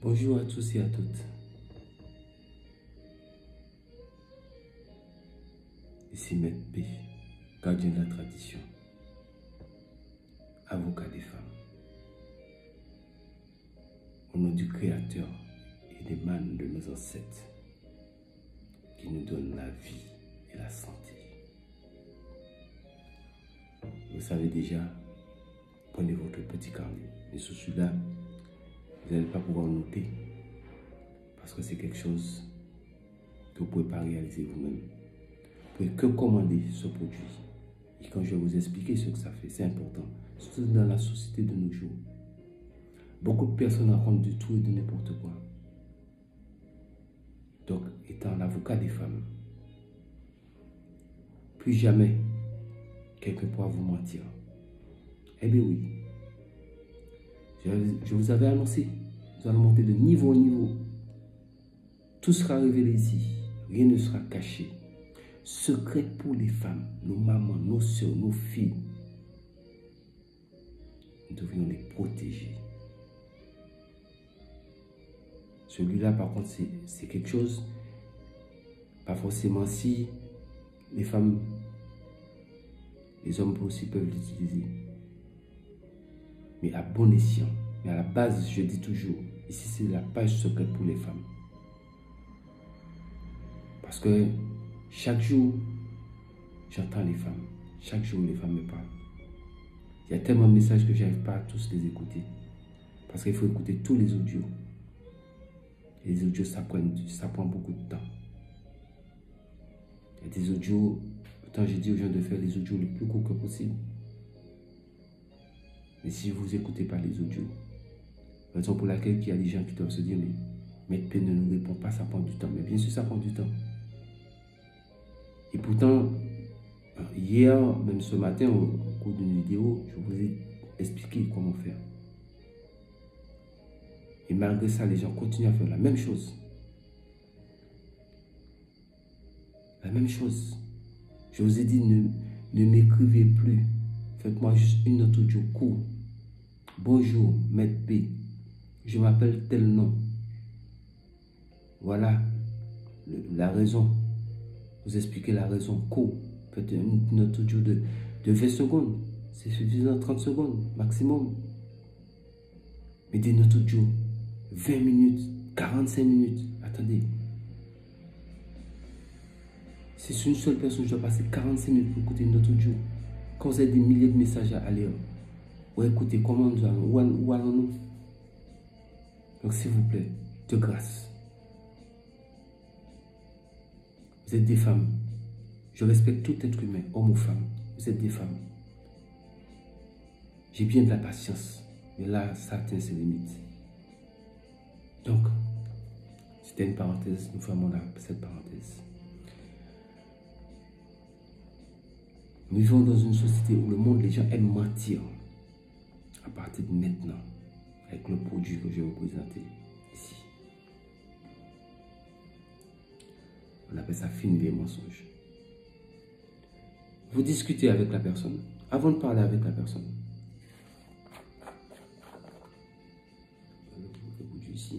Bonjour à tous et à toutes. Ici Maître P, gardien de la tradition, avocat des femmes. Au nom du Créateur et des mânes de nos ancêtres, qui nous donnent la vie et la santé. Vous savez déjà, prenez votre petit carnet. Mais sur celui-là, vous n'allez pas pouvoir noter parce que c'est quelque chose que vous ne pouvez pas réaliser vous-même. Vous ne pouvez que commander ce produit. Et quand je vais vous expliquer ce que ça fait, c'est important, surtout dans la société de nos jours. Beaucoup de personnes racontent du tout et de n'importe quoi. Donc, étant l'avocat des femmes, plus jamais quelqu'un pourra vous mentir. Eh bien oui, je vous avais annoncé, nous allons monter de niveau en niveau. Tout sera révélé ici, rien ne sera caché. Secret pour les femmes, nos mamans, nos soeurs, nos filles. Nous devrions les protéger. Celui-là, par contre, c'est quelque chose, pas forcément si les femmes, les hommes aussi peuvent l'utiliser. Mais à bon escient. Mais à la base, je dis toujours, ici c'est la page secrète pour les femmes. Parce que chaque jour, j'entends les femmes. Chaque jour, les femmes me parlent. Il y a tellement de messages que je n'arrive pas à tous les écouter. Parce qu'il faut écouter tous les audios. Et les audios, ça prend beaucoup de temps. Il y a des audios, pourtant j'ai dit aux gens de faire les audios le plus court que possible. Mais si vous n'écoutez pas les audios, raison pour laquelle il y a des gens qui doivent se dire, mais Maître P ne nous répond pas, ça prend du temps. Mais bien sûr, ça prend du temps. Et pourtant, hier, même ce matin, au cours d'une vidéo, je vous ai expliqué comment faire. Et malgré ça, les gens continuent à faire la même chose. La même chose. Je vous ai dit, ne m'écrivez plus. Faites-moi juste une note audio court. Bonjour, Maître P. Je m'appelle tel nom. Voilà la raison. Vous expliquez la raison court. Faites une note audio de 20 secondes. C'est suffisant, 30 secondes maximum. Mais des notes audio, 20 minutes, 45 minutes. Attendez. Si c'est une seule personne, je dois passer 45 minutes pour écouter une note audio. Quand vous avez des milliers de messages à lire, ou écoutez comment nous allons, où allons-nous? Donc s'il vous plaît, de grâce. Vous êtes des femmes. Je respecte tout être humain, homme ou femme. Vous êtes des femmes. J'ai bien de la patience, mais là, ça atteint ses limites. Donc, c'était une parenthèse, nous fermons cette parenthèse. Nous vivons dans une société où le monde, les gens aiment mentir. À partir de maintenant, avec le produit que je vais vous présenter ici. On appelle ça finir les mensonges. Vous discutez avec la personne. Avant de parler avec la personne, le produit ici.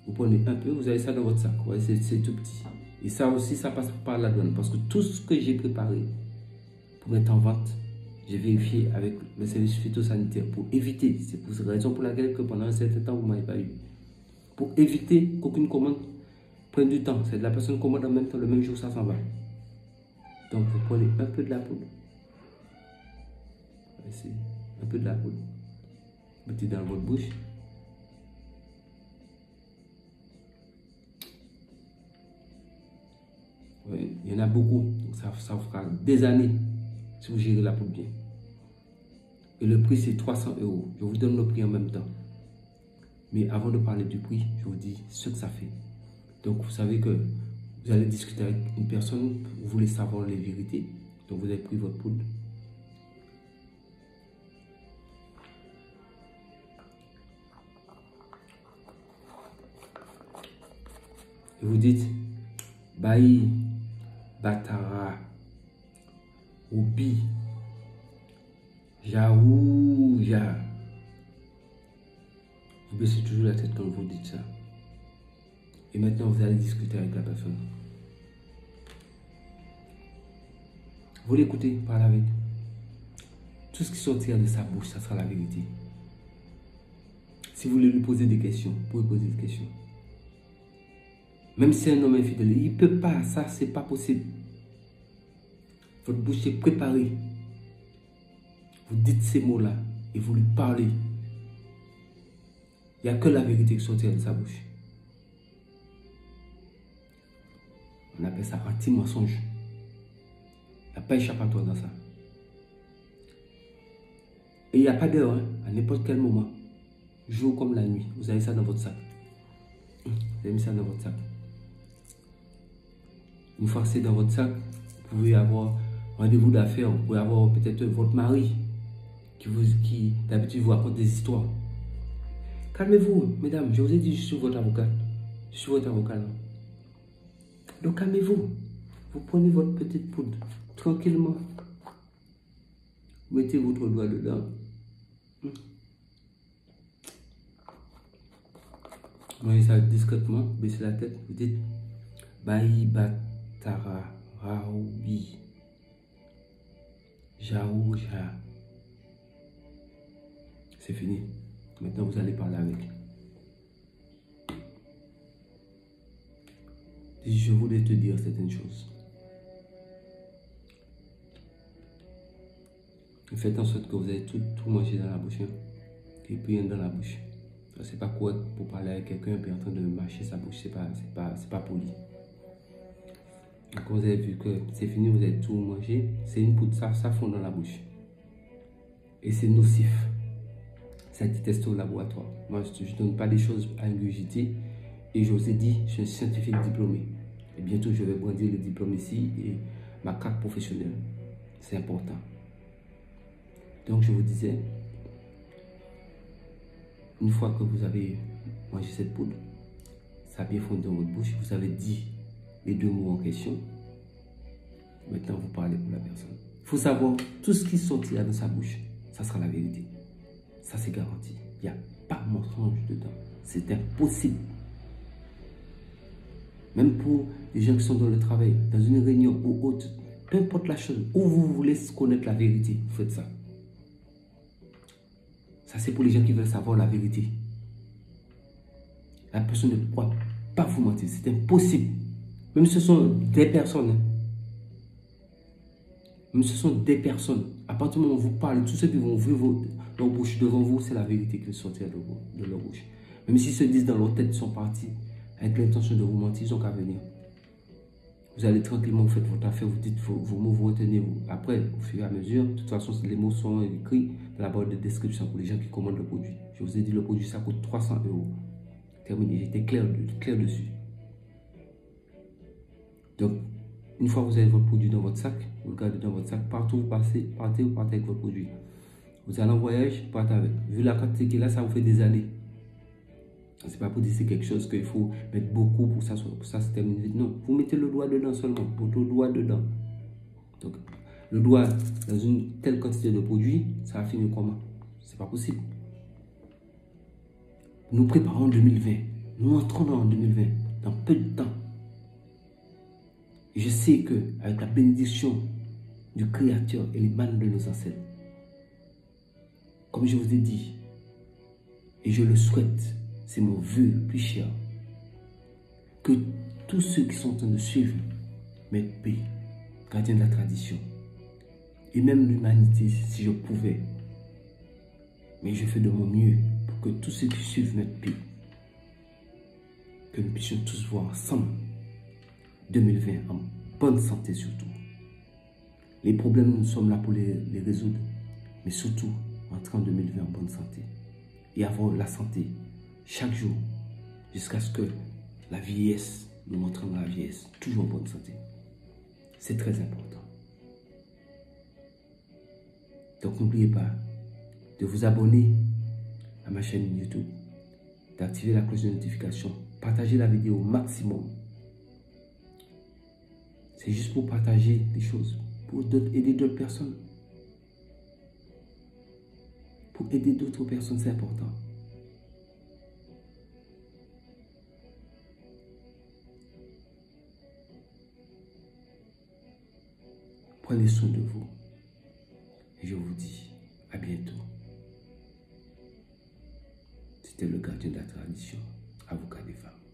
Vous prenez un peu, vous avez ça dans votre sac. Ouais, c'est tout petit. Et ça aussi, ça passe par la douane. Parce que tout ce que j'ai préparé pour mettre en vente, j'ai vérifié avec le service phytosanitaire pour éviter, c'est pour cette raison pour laquelle que pendant un certain temps, vous ne m'avez pas eu. Pour éviter qu'aucune commande prenne du temps. C'est de la personne commande en même temps, le même jour, ça s'en va. Donc, vous prenez un peu de la poudre. Ici, un peu de la poudre. Mettez dans votre bouche. Oui, il y en a beaucoup. Donc, ça fera des années si vous gérez la poudre bien. Et le prix, c'est 300 €. Je vous donne le prix en même temps. Mais avant de parler du prix, je vous dis ce que ça fait. Donc, vous savez que vous allez discuter avec une personne, vous voulez savoir les vérités. Donc, vous avez pris votre poudre. Et vous dites, Baï, Batara, Oubi, Jaouja. Vous baissez toujours la tête quand vous dites ça. Et maintenant, vous allez discuter avec la personne. Vous l'écoutez, parlez avec. Tout ce qui sortira de sa bouche, ça sera la vérité. Si vous voulez lui poser des questions, vous pouvez poser des questions. Même si un homme est infidèle, il ne peut pas, ça, c'est pas possible. Votre bouche est préparée. Vous dites ces mots-là et vous lui parlez. Il n'y a que la vérité qui sortira de sa bouche. On appelle ça anti-mensonge. Il n'y a pas échappatoire dans ça. Et il n'y a pas d'heure, hein, à n'importe quel moment. Jour comme la nuit, vous avez ça dans votre sac. Vous avez mis ça dans votre sac. Une fois que c'est dans votre sac, vous pouvez avoir rendez-vous d'affaires. Vous pouvez avoir peut-être votre mari qui d'habitude vous raconte des histoires. Calmez-vous, mesdames. Je vous ai dit, je suis votre avocat. Je suis votre avocat là. Donc calmez-vous. Vous prenez votre petite poudre tranquillement. Vous mettez votre doigt dedans. Mangez ça discrètement, baissez la tête, vous dites Baï Batara Raoubi Jaouja. C'est fini. Maintenant vous allez parler avec. Je voulais te dire certaines choses. Faites en sorte que vous ayez tout mangé dans la bouche. Hein, et puis dans la bouche. C'est pas quoi pour parler avec quelqu'un et en train de mâcher sa bouche, c'est pas poli. Donc vous avez vu que c'est fini, vous avez tout mangé, c'est une poudre, ça fond dans la bouche. Et c'est nocif. Ça a été testé au laboratoire. Moi je ne donne pas des choses à ingurgiter. Et je vous ai dit, je suis un scientifique diplômé. Et bientôt je vais brandir le diplôme ici et ma carte professionnelle. C'est important. Donc je vous disais, une fois que vous avez mangé cette poudre, ça a bien fondu dans votre bouche, vous avez dit les deux mots en question. Maintenant, vous parlez pour la personne. Il faut savoir, tout ce qui sortira de sa bouche, ça sera la vérité. Ça, c'est garanti. Il n'y a pas de mensonge dedans. C'est impossible. Même pour les gens qui sont dans le travail, dans une réunion ou autre, peu importe la chose, où vous voulez connaître la vérité, vous faites ça. Ça, c'est pour les gens qui veulent savoir la vérité. La personne ne pourra pas vous mentir. C'est impossible. Même si ce sont des personnes. Même si ce sont des personnes. À partir du moment où vous parlez, tous ceux qui vont ouvrir leur bouche devant vous, c'est la vérité qui sortira de leur bouche. Même s'ils se disent dans leur tête, ils sont partis avec l'intention de vous mentir, ils n'ont qu'à venir. Vous allez tranquillement, vous faites votre affaire, vous dites vos mots, vous retenez. Après, au fur et à mesure, de toute façon, les mots sont écrits dans la barre de description pour les gens qui commandent le produit. Je vous ai dit, le produit, ça coûte 300 €. Terminé, j'étais clair dessus. Donc, une fois que vous avez votre produit dans votre sac, vous le gardez dans votre sac, partout où vous partez avec votre produit. Vous allez en voyage, partez avec. Vu la quantité qu'il a, ça vous fait des années. C'est pas pour dire c'est quelque chose qu'il faut mettre beaucoup pour ça se termine vite. Non, vous mettez le doigt dedans seulement, votre doigt dedans. Donc, le doigt dans une telle quantité de produit, ça va finir comment? C'est pas possible. Nous préparons 2020. Nous entrons dans 2020, dans peu de temps. Et je sais que avec la bénédiction du Créateur et les mains de nos ancêtres, comme je vous ai dit, et je le souhaite, c'est mon vœu le plus cher, que tous ceux qui sont en train de suivre Maître P, gardien de la tradition, et même l'humanité, si je pouvais, mais je fais de mon mieux pour que tous ceux qui suivent Maître P, que nous puissions tous voir ensemble 2020 en bonne santé surtout. Les problèmes, nous sommes là pour les résoudre, mais surtout entrer en 2020 en bonne santé et avoir la santé chaque jour, jusqu'à ce que la vieillesse, nous montrons dans la vieillesse, toujours en bonne santé. C'est très important. Donc n'oubliez pas de vous abonner à ma chaîne YouTube, d'activer la cloche de notification, partager la vidéo au maximum. C'est juste pour partager des choses, pour aider d'autres personnes. Pour aider d'autres personnes, c'est important. Prenez soin de vous. Et je vous dis à bientôt. C'était le gardien de la tradition, avocat des femmes.